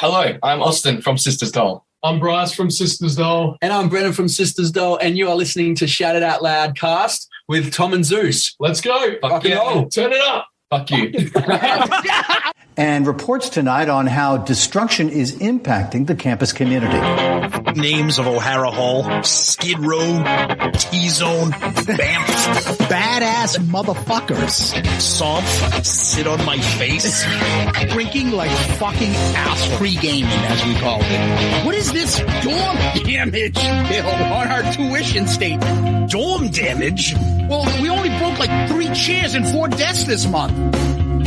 Hello, I'm Austin from Sisters Doll. I'm Bryce from Sisters Doll. And I'm Brennan from Sisters Doll, and you are listening to Shout It Out Loudcast with Tom and Zeus. Let's go. Fuck yeah. Roll. Turn it up. Fuck you. And reports tonight on how destruction is impacting the campus community. Names of O'Hara Hall, Skid Row, T-Zone, Banff, badass motherfuckers. Somph, Sit on My Face. Drinking like fucking ass pre-gaming, as we called it. What is this dorm damage bill on our tuition statement? Dorm damage? Well, we only broke like 3 chairs and 4 desks this month.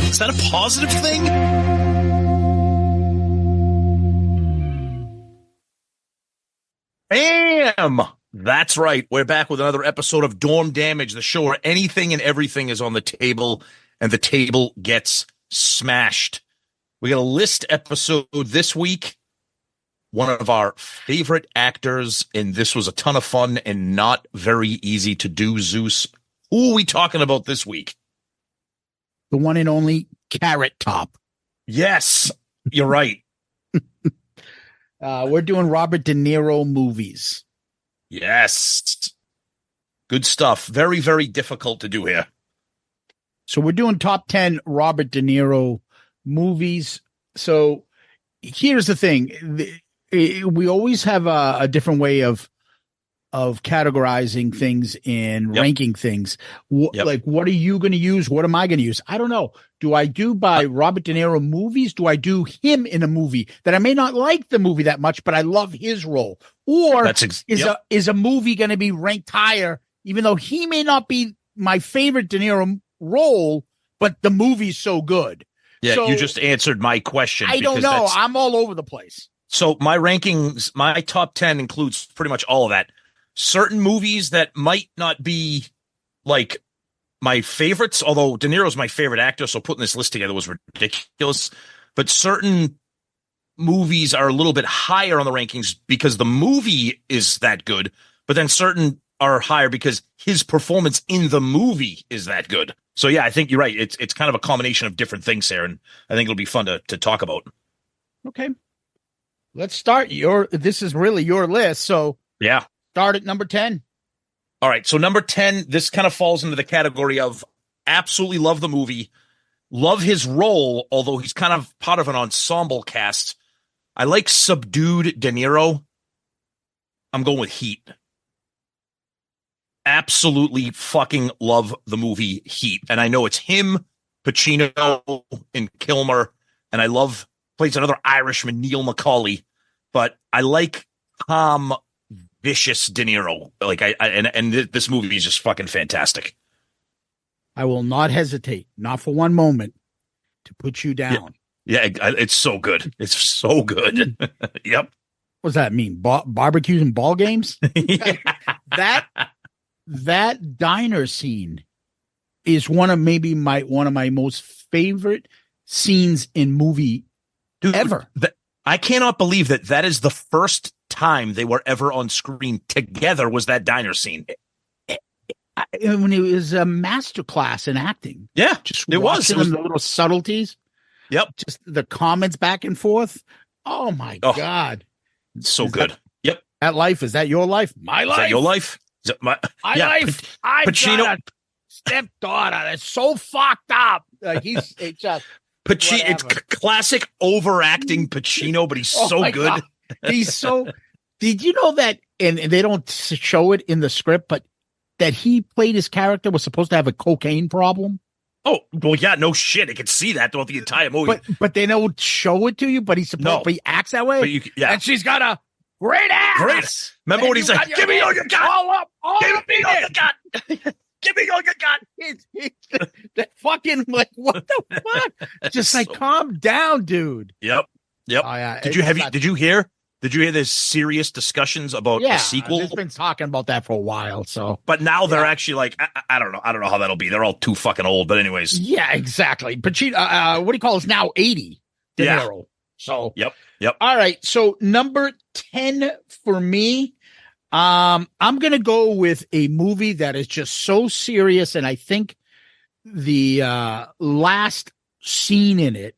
Is that a positive thing? Bam! That's right. We're back with another episode of Dorm Damage, the show where anything and everything is on the table and the table gets smashed. We got a list episode this week. One of our favorite actors, and this was a ton of fun and not very easy to do, Zeus. Who are we talking about this week? The one and only Carrot Top. Yes, you're right. We're doing Robert De Niro movies. Yes. Good stuff. Very, very difficult to do here. So we're doing top 10 Robert De Niro movies. So here's the thing. We always have a different way of categorizing things and ranking things. Like, what are you going to use? What am I going to use? I don't know. Do I do by Robert De Niro movies? Do I do him in a movie that I may not like the movie that much, but I love his role? Or is a movie going to be ranked higher, even though he may not be my favorite De Niro role, but the movie's so good? Yeah, so, you just answered my question. I don't know. I'm all over the place. So my rankings, my top 10 includes pretty much all of that. Certain movies that might not be like my favorites, although De Niro's my favorite actor, so putting this list together was ridiculous. But certain movies are a little bit higher on the rankings because the movie is that good, but then certain are higher because his performance in the movie is that good. So yeah, I think you're right. It's kind of a combination of different things here, and I think it'll be fun to talk about. Okay. Let's start. This is really your list, so yeah. Start at number 10. All right. So number 10, this kind of falls into the category of absolutely love the movie, love his role, although he's kind of part of an ensemble cast. I like subdued De Niro. I'm going with Heat. Absolutely fucking love the movie Heat. And I know it's him, Pacino, and Kilmer. And I love, plays another Irishman, Neil McCauley. But I like Tom Vicious De Niro. Like and this movie is just fucking fantastic. I will not hesitate, not for one moment, to put you down. Yeah, it's so good. It's so good. Yep. What does that mean? Barbecues and ball games? Yeah. That diner scene is one of my most favorite scenes in movie ever. I cannot believe that is the first time they were ever on screen together, was that diner scene. When it was a masterclass in acting. Yeah, just it was the little subtleties. Yep. Just the comments back and forth. Oh my God. It's so good. Yep. That life, is that your life? My life. Is that your life? Is that my life? I got a stepdaughter that's so fucked up. Like it's just Pacino. It's classic overacting Pacino, but he's so good. God. He's so. Did you know that? And they don't show it in the script, but that he played his character was supposed to have a cocaine problem. Oh well, yeah, no shit. I could see that throughout the entire movie, but they don't show it to you. But he's supposed, but he acts that way. But and she's got a great ass. Remember when he's like, "Give me all you got, all up, give me all you got." Give me all you got. That fucking, like, what the fuck? Just like, calm down, dude. Yep. Oh, yeah. Did you hear there's serious discussions about the sequel? They've been talking about that for a while. So, but now they're actually like, I don't know how that'll be. They're all too fucking old. But anyways, yeah, exactly. But what do you call it now? 80. De Niro. So, yep. All right. So number 10 for me. I'm going to go with a movie that is just so serious. And I think the last scene in it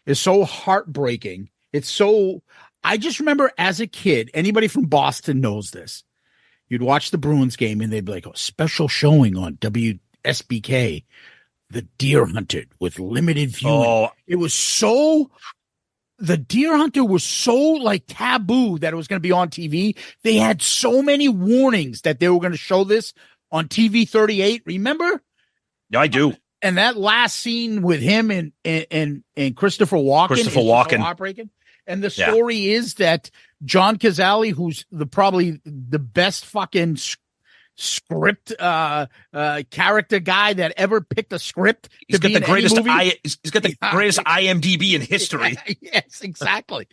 is so heartbreaking. It's so, I just remember as a kid, anybody from Boston knows this. You'd watch the Bruins game and they'd be like, special showing on WSBK, The Deer Hunter with limited viewing. Oh, It was so, the Deer Hunter was so like taboo that it was going to be on TV. They had so many warnings that they were going to show this on TV 38. Remember? yeah, I do. And that last scene with him and Christopher Walken. Christopher is Walken. So heartbreaking. And the story is that John Cazale, who's probably the best fucking script character guy that ever picked a script. He's got the greatest. He's got the greatest Yeah. IMDb in history. Yes, exactly.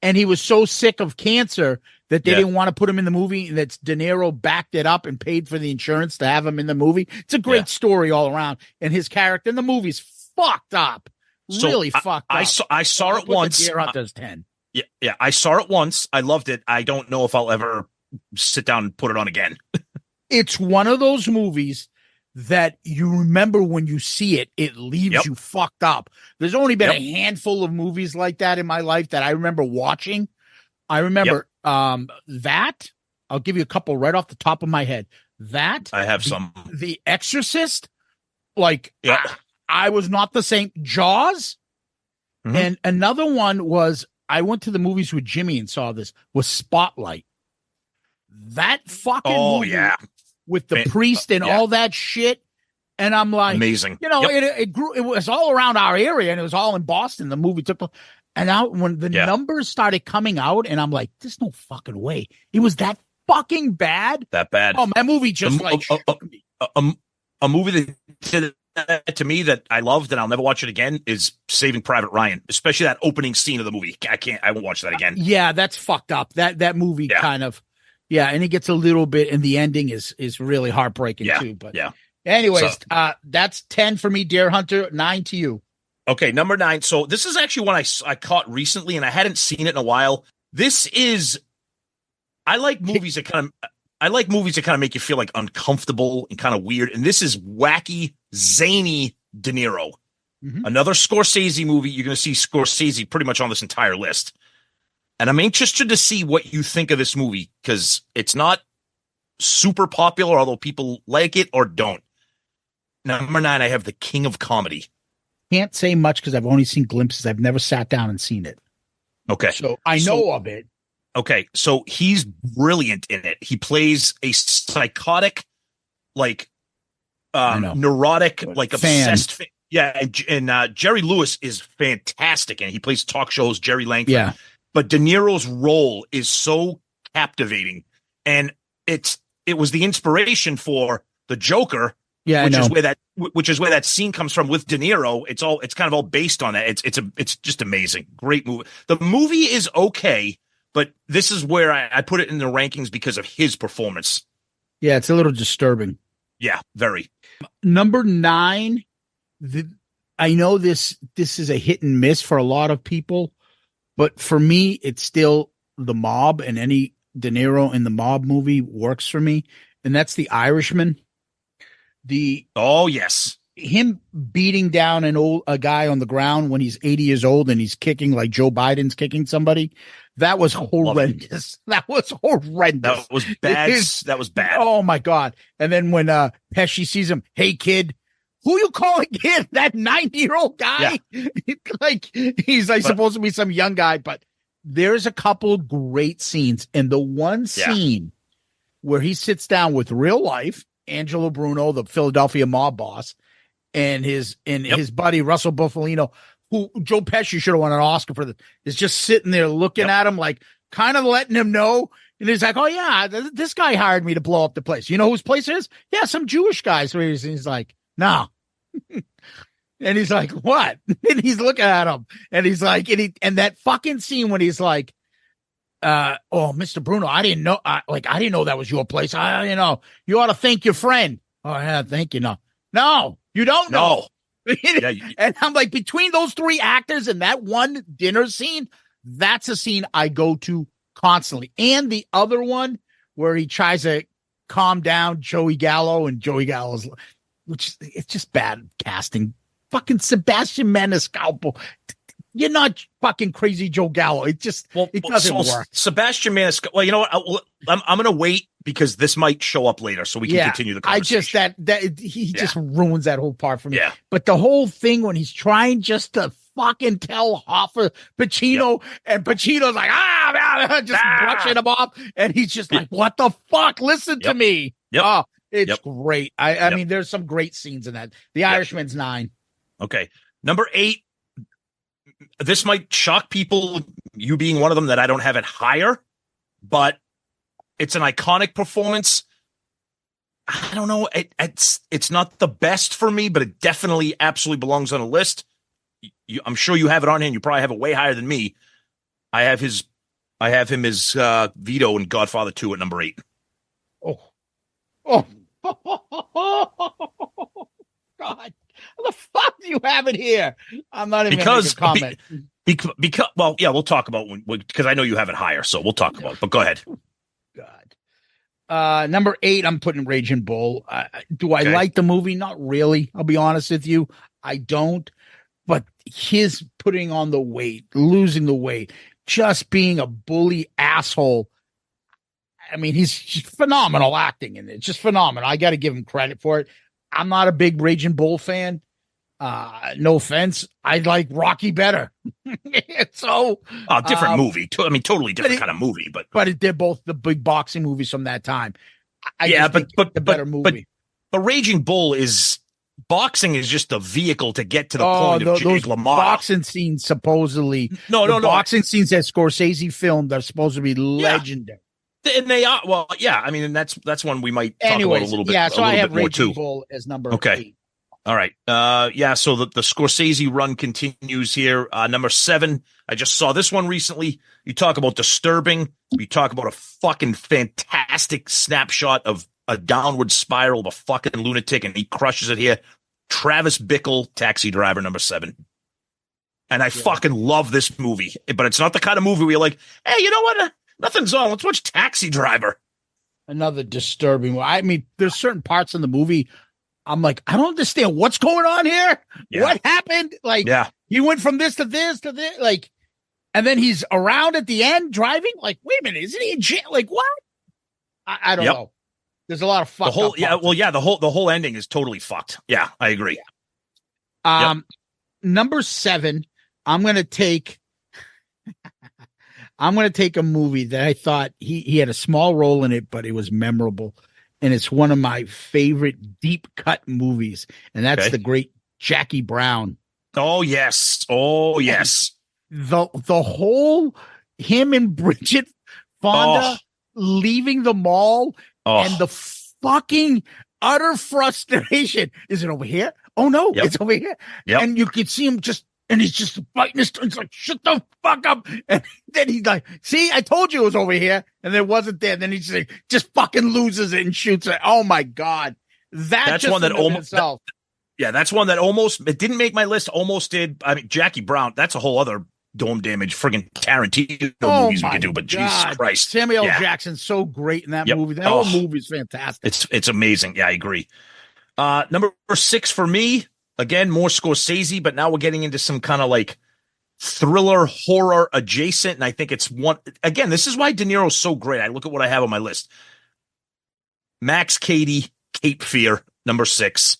And he was so sick of cancer that they didn't want to put him in the movie. And that De Niro backed it up and paid for the insurance to have him in the movie. It's a great story all around. And his character in the movie's fucked up. Really fucked up. I saw it once. Deer Hunter's 10. Yeah. I saw it once. I loved it. I don't know if I'll ever sit down and put it on again. It's one of those movies that you remember when you see it, it leaves you fucked up. There's only been a handful of movies like that in my life that I remember watching. I remember that. I'll give you a couple right off the top of my head. That I have some. The Exorcist, like I was not the same. Jaws, and another one was I went to the movies with Jimmy and saw this was Spotlight. That fucking movie with the priest and all that shit. And I'm like, amazing. You know, it grew. It was all around our area, and it was all in Boston. The movie took, and out when the numbers started coming out, and I'm like, there's no fucking way it was that fucking bad. That bad. Oh, that movie just a movie that did that to me that I loved and I'll never watch it again is Saving Private Ryan, especially that opening scene of the movie. I won't watch that again. Yeah, that's fucked up. That movie kind of, and it gets a little bit, and the ending is really heartbreaking too. But anyways, that's 10 for me, Deer Hunter. 9 to you. Okay, number 9. So this is actually one I caught recently, and I hadn't seen it in a while. This is, I like movies that kind of make you feel like uncomfortable and kind of weird. And this is wacky, zany De Niro. Another Scorsese movie. You're going to see Scorsese pretty much on this entire list. And I'm interested to see what you think of this movie because it's not super popular, although people like it or don't. Number 9, I have The King of Comedy. Can't say much because I've only seen glimpses. I've never sat down and seen it. Okay. So I know of it. Okay. So he's brilliant in it. He plays a psychotic, like, neurotic, like obsessed. And Jerry Lewis is fantastic. And he plays talk shows, Jerry Langford. Yeah. But De Niro's role is so captivating. And it was the inspiration for the Joker. Yeah, which is where that scene comes from with De Niro. It's kind of all based on that. It's just amazing. Great movie. The movie is okay, but this is where I put it in the rankings because of his performance. Yeah, it's a little disturbing. Yeah, very. Number 9. I know this is a hit and miss for a lot of people, but for me, it's still The Mob, and any De Niro in The Mob movie works for me, and that's The Irishman. Him beating down a guy on the ground when he's 80 years old and he's kicking like Joe Biden's kicking somebody. That was horrendous. That was horrendous. That was bad. That was bad. Oh my God. And then when Pesci sees him, hey kid, who you calling kid? That 90-year-old guy? Yeah. Like he's supposed to be some young guy, but there's a couple great scenes. And the one scene where he sits down with real life Angelo Bruno, the Philadelphia mob boss, and his buddy Russell Bufalino, who Joe Pesci should have won an Oscar for this, is just sitting there looking at him, like kind of letting him know. And he's like, "Oh yeah, this guy hired me to blow up the place. You know whose place it is? Yeah, some Jewish guys." So he's like, "No." And he's like, "What?" And he's looking at him, and he's like, and that fucking scene when he's like, "Oh, Mr. Bruno, I didn't know. I didn't know that was your place. You ought to thank your friend." "Oh yeah, thank you." No, you don't know. And I'm like, between those 3 actors and that one dinner scene, that's a scene I go to constantly. And the other one where he tries to calm down Joey Gallo, and Joey Gallo's, which it's just bad casting. Fucking Sebastian Maniscalco. You're not fucking Crazy Joe Gallo. It doesn't work. Sebastian Maniscalco. Well, you know what? I'm going to wait because this might show up later, so we can continue the conversation. He just ruins that whole part for me. Yeah. But the whole thing when he's trying just to fucking tell Hoffa Pacino, and Pacino's like just brushing him off, and he's just like, "What the fuck? Listen to me." Yep. Oh, it's great. I mean, there's some great scenes in that. The Irishman's 9. Okay, number 8. This might shock people, you being one of them, that I don't have it higher, but it's an iconic performance. I don't know. It's not the best for me, but it definitely absolutely belongs on a list. I'm sure you have it on here, and you probably have it way higher than me. I have him as Vito in Godfather 2 at number 8. Oh, God. How the fuck do you have it here? I'm not even going to comment. Because well, yeah, we'll talk about because I know you have it higher, so we'll talk about it. But go ahead. God. Number 8, I'm putting Raging Bull. Do I like the movie? Not really. I'll be honest with you. I don't. But his putting on the weight, losing the weight, just being a bully asshole. I mean, he's phenomenal acting in it. It's just phenomenal. I got to give him credit for it. I'm not a big Raging Bull fan. No offense. I like Rocky better. So, different movie. I mean, totally different kind of movie. But they're both the big boxing movies from that time. But the better movie. But Raging Bull boxing is just a vehicle to get to the point of Jake LaMotta. Boxing scenes supposedly. No. Boxing scenes that Scorsese filmed are supposed to be legendary. And they are, well, yeah. I mean, and that's one we might talk about a little bit. Yeah, so I have Raging Bull as number 8. All right. So the Scorsese run continues here. Number 7. I just saw this one recently. You talk about disturbing. You talk about a fucking fantastic snapshot of a downward spiral of a fucking lunatic, and he crushes it here. Travis Bickle, Taxi Driver, number 7. And I fucking love this movie, but it's not the kind of movie where you're like, hey, you know what? Nothing's on. Let's watch Taxi Driver. Another disturbing one. I mean, there's certain parts in the movie I'm like, I don't understand what's going on here. Yeah. What happened? Like, he went from this to this to this. Like, and then he's around at the end driving. Like, wait a minute, isn't he in jail? Like, what? I don't know. There's a lot of fuck. The whole ending is totally fucked. Yeah, I agree. Number 7, I'm gonna take a movie that I thought he had a small role in it, but it was memorable. And it's one of my favorite deep cut movies. And that's the great Jackie Brown. Oh, yes. The whole him and Bridget Fonda leaving the mall and the fucking utter frustration. Is it over here? Oh, no, it's over here. Yep. And you could see him and he's just fighting his tongue. He's like, shut the fuck up. And then he's like, see, I told you it was over here. And it wasn't there. Then he just fucking loses it and shoots it. Oh, my God. That's one that almost. That's one that almost, it didn't make my list, almost did. I mean, Jackie Brown, that's a whole other dome damage friggin' Tarantino movies we could do, but Jesus Christ. Samuel L. Jackson's so great in that movie. That whole movie is fantastic. It's amazing. Yeah, I agree. Number 6 for me. Again, more Scorsese, but now we're getting into some kind of like thriller horror adjacent. And I think it's one, again, this is why De Niro's so great. I look at what I have on my list. Max Cady, Cape Fear, number 6.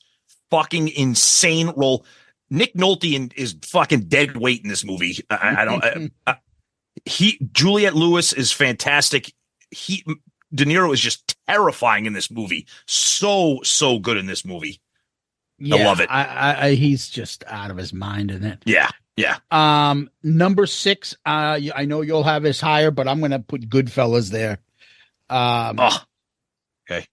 Fucking insane role. Nick Nolte is fucking dead weight in this movie. Juliette Lewis is fantastic. De Niro is just terrifying in this movie. So good in this movie. Yeah, I love it. He's just out of his mind in it. Yeah. Number 6. I know you'll have his higher, but I'm going to put Goodfellas there. Okay.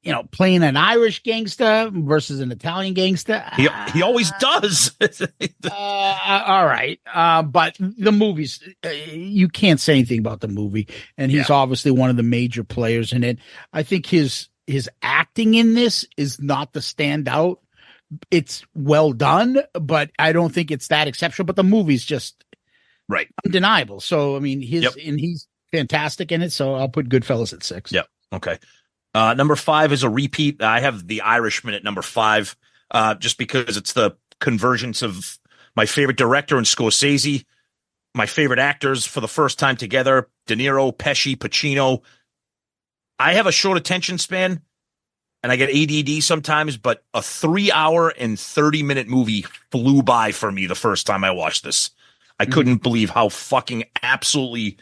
You know, playing an Irish gangster versus an Italian gangster. He always does. All right. But the movies, you can't say anything about the movie. And he's obviously one of the major players in it. I think his acting in this is not the standout. It's well done, but I don't think it's that exceptional. But the movie's just undeniable. So, I mean, he's fantastic in it. So I'll put Goodfellas at 6. Yep. Okay. Number 5 is a repeat. I have The Irishman at number 5, just because it's the convergence of my favorite director in Scorsese, my favorite actors for the first time together, De Niro, Pesci, Pacino. I have a short attention span, and I get ADD sometimes, but a 3-hour and 30-minute movie flew by for me the first time I watched this. I couldn't believe how fucking absolutely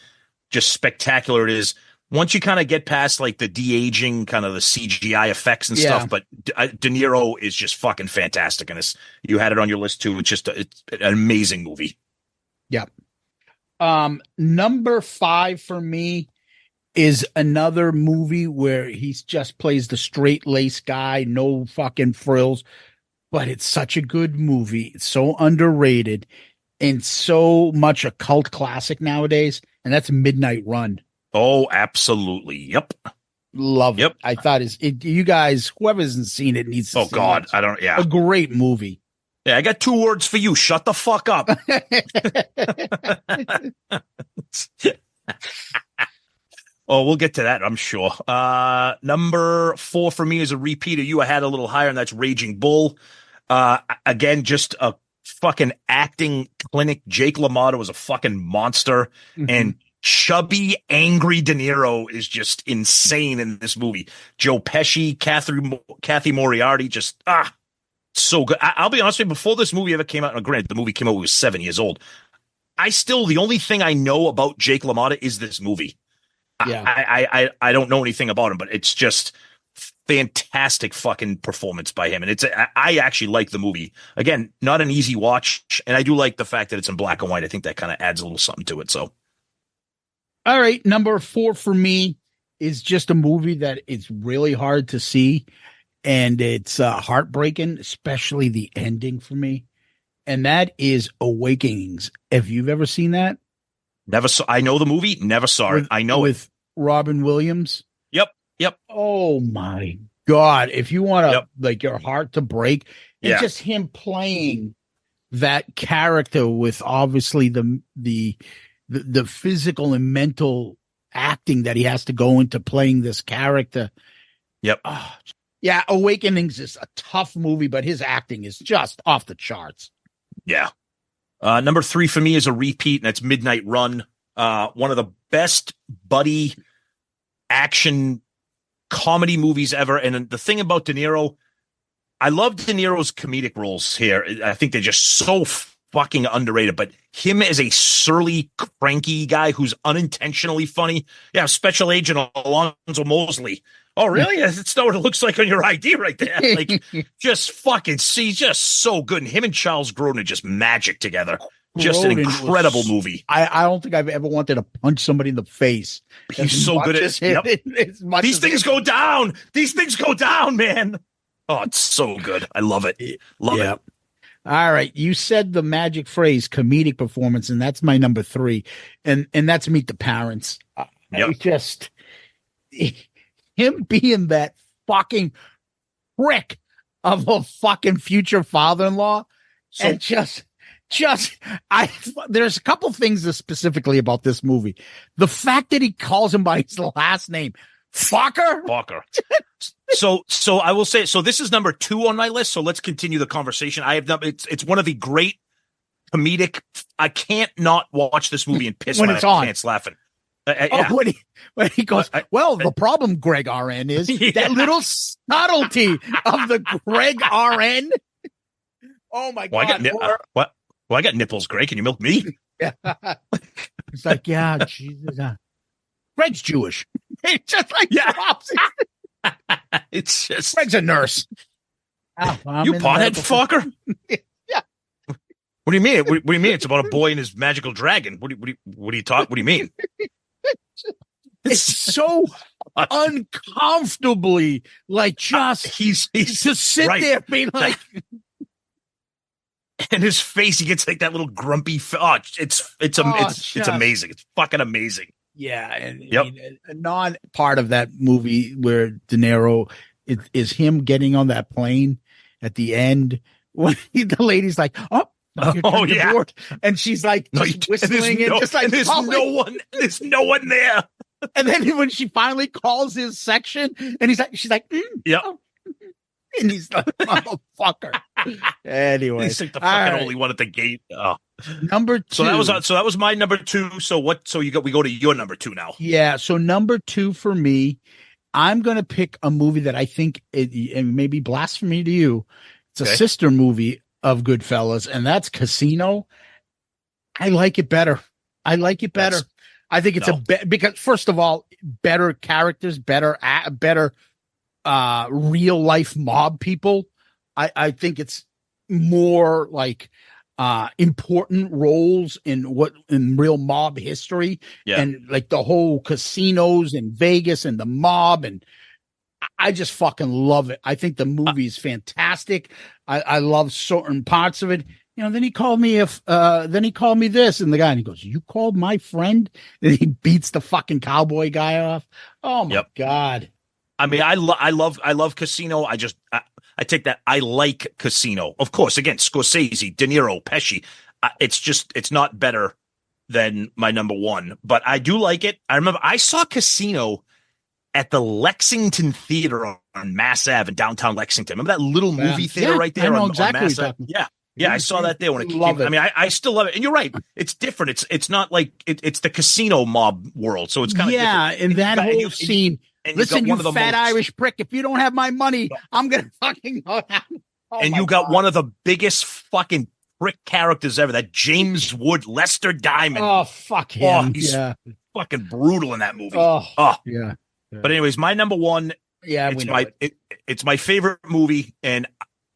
just spectacular it is. Once you kind of get past like the de-aging, kind of the CGI effects and stuff, but De Niro is just fucking fantastic in this. You had it on your list too. It's just it's an amazing movie. Yep. Number 5 for me is another movie where he just plays the straight-laced guy, no fucking frills, but it's such a good movie. It's so underrated and so much a cult classic nowadays, and that's Midnight Run. Oh, absolutely. Yep. Love it. I thought you guys, whoever hasn't seen it needs to see God. it. I don't, A great movie. Yeah, I got 2 words for you. Shut the fuck up. Oh, we'll get to that, I'm sure. Number 4 for me is a repeat of you. I had a little higher, and that's Raging Bull. Again, just a fucking acting clinic. Jake LaMotta was a fucking monster, and chubby, angry De Niro is just insane in this movie. Joe Pesci, Kathy Moriarty, just so good. I'll be honest with you, before this movie ever came out, and granted, the movie came out when we was 7 years old. The only thing I know about Jake LaMotta is this movie. Yeah. I don't know anything about him, but it's just fantastic fucking performance by him. And I actually like the movie. Again, not an easy watch, and I do like the fact that it's in black and white. I think that kind of adds a little something to it. So, all right, number 4 for me is just a movie that it's really hard to see, and it's heartbreaking, especially the ending for me. And that is Awakenings. If you've ever seen that. Never saw. I know the movie. Never saw it. I know with Robin Williams. Yep. Oh my God! If you want to like your heart to break, it's just him playing that character with obviously the physical and mental acting that he has to go into playing this character. Yep. Yeah, Awakenings is a tough movie, but his acting is just off the charts. Yeah. Number 3 for me is a repeat, and that's Midnight Run. One of the best buddy action comedy movies ever. And the thing about De Niro, I love De Niro's comedic roles here. I think they're just so fucking underrated, but him as a surly, cranky guy who's unintentionally funny. Yeah, Special Agent Alonzo Mosley. Oh, really? That's not what it looks like on your ID right there. Like, just fucking see, just so good. And him and Charles Grodin are just magic together. Just an incredible movie. I don't think I've ever wanted to punch somebody in the face. He's so good at it. These things go down. These things go down, man. Oh, it's so good. I love it. Love it. All right. You said the magic phrase comedic performance, and that's my number 3. And that's Meet the Parents. Just him being that fucking prick of a fucking future father-in-law. And there's a couple things specifically about this movie. The fact that he calls him by his last name, Fucker. So I will say, so this is number 2 on my list. So let's continue the conversation. It's one of the great comedic. I can't not watch this movie and piss my pants laughing. When he goes, the problem, Greg RN, is that little subtlety of the Greg RN. Oh my God. I got nipples, Greg. Can you milk me? Yeah. It's like, Jesus. Greg's Jewish. It's just like, it's just Greg's a nurse. You pothead fucker. Yeah. What do you mean? What do you mean? It's about a boy and his magical dragon. What do you talk? What do you mean? It's so uncomfortably like just he's to sit there being like. And his face, he gets like that little grumpy. It's amazing. It's fucking amazing. Yeah, and a non-part of that movie where De Niro is him getting on that plane at the end when the lady's like, board. And she's like whistling and just like there's no one there. And then when she finally calls his section, and she's like, and he's like, motherfucker. Anyway, He's like the fucking only one at the gate. Number two. So that was my number two. So we go to your number two now. Yeah. So number two for me, I'm going to pick a movie that I think it may be blasphemy to you. It's a sister movie of Goodfellas, and that's Casino. I like it better. I think it's because first of all, better characters, better real life mob people. I think it's more like important roles in real mob history, and like the whole casinos in Vegas and the mob, and I just fucking love it. I think the movie is fantastic. I love certain parts of it. Then he called me this, and the guy, and he goes, "You called my friend?" And he beats the fucking cowboy guy off. Oh my God. I mean, I love Casino. I take that. I like Casino. Of course, again, Scorsese, De Niro, Pesci. It's not better than my number one, but I do like it. I remember I saw Casino at the Lexington Theater on Mass Ave in downtown Lexington. Remember that little movie theater right there? I know on exactly Mass Ave? Yeah, I saw that there when it came. I mean, I still love it, and you're right. It's different. It's not like it's the casino mob world, so it's kind of different. And that whole scene. Listen, you fat Irish prick! If you don't have my money, I'm gonna fucking go down. And you got one of the biggest fucking prick characters ever. That James Wood, Lester Diamond. Oh fuck him! He's fucking brutal in that movie. Yeah. But anyways, my number one. Yeah, it's my favorite movie, and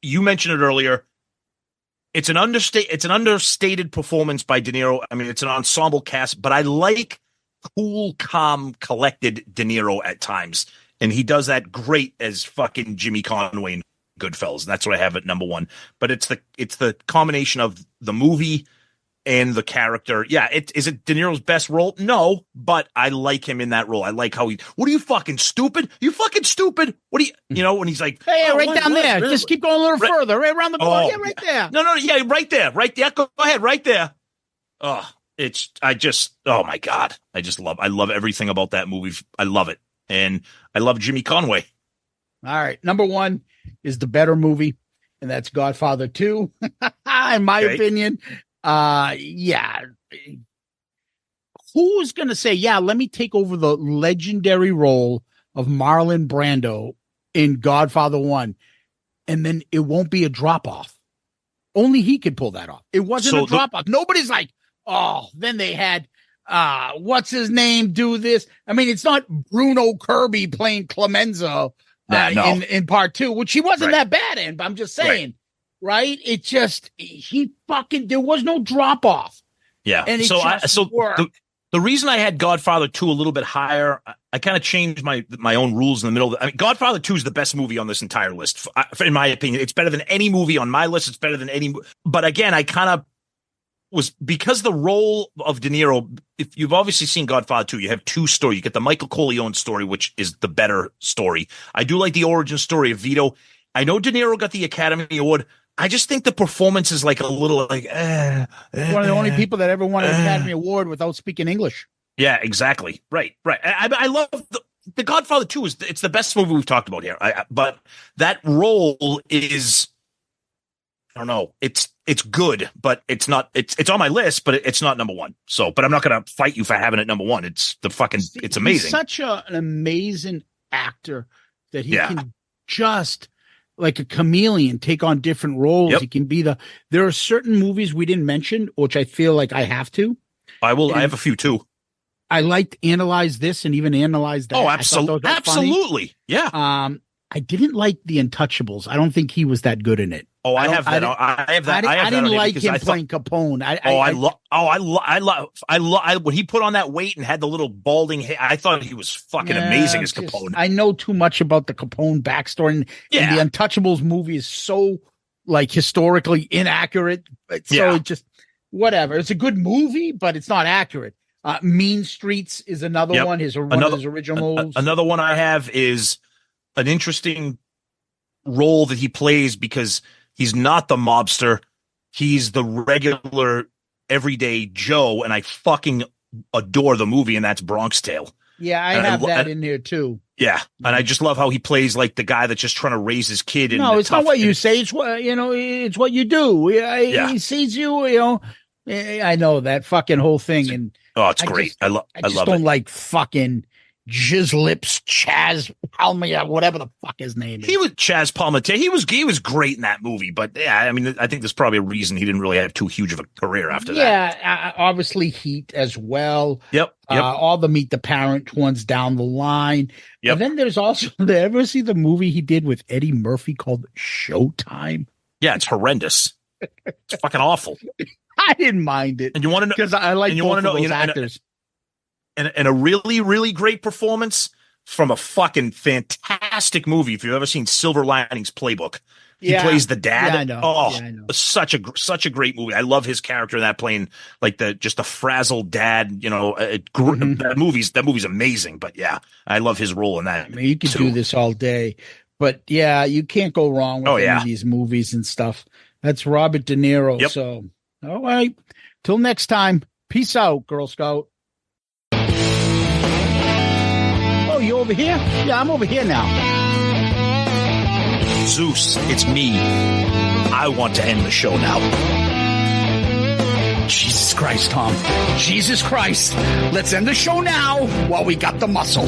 you mentioned it earlier. It's an understated performance by De Niro. I mean, it's an ensemble cast, but I like cool, calm, collected De Niro at times, and he does that great as fucking Jimmy Conway in Goodfellas. And that's what I have at number one. But it's the combination of the movie and the character. Yeah, is it De Niro's best role? No, but I like him in that role. I like how what are you fucking stupid? You fucking stupid. What do you when he's like, hey, right down there. Just keep going a little further, right around the corner. Yeah, right there. No, yeah, right there. Go ahead, right there. Oh my God. I love everything about that movie. I love it. And I love Jimmy Conway. All right. Number one is the better movie, and that's Godfather 2, in my opinion. Who's going to say, let me take over the legendary role of Marlon Brando in Godfather 1, and then it won't be a drop off? Only he could pull that off. It wasn't a drop off. Nobody's like, then they had, what's his name do this? I mean, it's not Bruno Kirby playing Clemenza in part 2, which he wasn't that bad in, but I'm just saying. Right? It just there was no drop off. Yeah. And the reason I had Godfather 2 a little bit higher, I kind of changed my own rules in the middle. I mean, Godfather 2 is the best movie on this entire list, in my opinion. It's better than any movie on my list. It's better than any. But again, I kind of was because the role of De Niro. If you've obviously seen Godfather 2, you have two stories. You get the Michael Corleone story, which is the better story. I do like the origin story of Vito. I know De Niro got the Academy Award. I just think the performance is like a little like one of the only people that ever won an Academy Award without speaking English. Yeah, exactly. Right. I love the Godfather 2 it's the best movie we've talked about here. But that role is, I don't know. It's good, but it's not. It's on my list, but it's not number one. So, but I'm not going to fight you for having it number one. It's it's amazing. He's such an amazing actor that he can just, like a chameleon, take on different roles. He can be there are certain movies we didn't mention, which I feel like I have to. I have a few too. I liked Analyze This and even Analyze That. Oh, absolutely. Absolutely. Yeah. I didn't like The Untouchables. I don't think he was that good in it. Oh, I have that. I didn't like him playing Capone. I love when he put on that weight and had the little balding hair. I thought he was fucking amazing as Capone. I know too much about the Capone backstory, and The Untouchables movie is so like historically inaccurate. So it just whatever. It's a good movie, but it's not accurate. Mean Streets is another one. One of his originals. Another one I have is an interesting role that he plays because he's not the mobster. He's the regular everyday Joe, and I fucking adore the movie, and that's Bronx Tale. Yeah, I have that in here too. Yeah, and I just love how he plays like the guy that's just trying to raise his kid. No, it's not what you say. It's what it's what you do. He sees you. I know that fucking whole thing, and it's great. I love don't it. like fucking Jizz Lips Chaz Palmia, whatever the fuck his name is. He was Chaz Palminteri. He was great in that movie, but yeah, I mean, I think there's probably a reason he didn't really have too huge of a career after that. Yeah, obviously Heat as well. Yep. All the Meet the Parent ones down the line. Yep. And then there's also, ever see the movie he did with Eddie Murphy called Showtime? Yeah, it's horrendous. It's fucking awful. I didn't mind it. And you want to know because I like both of those actors. And a really, really great performance from a fucking fantastic movie. If you've ever seen Silver Linings Playbook, he plays the dad. Yeah, I know. Oh, I know. such a great movie. I love his character in that, playing like the frazzled dad. That movie's amazing. But yeah, I love his role in that. I mean, you could do this all day, but yeah, you can't go wrong with any of these movies and stuff. That's Robert De Niro. Yep. So, all right, till next time. Peace out, Girl Scout. Oh, you over here? Yeah, I'm over here now. Zeus, it's me. I want to end the show now. Jesus Christ, Tom. Jesus Christ. Let's end the show now while we got the muscle.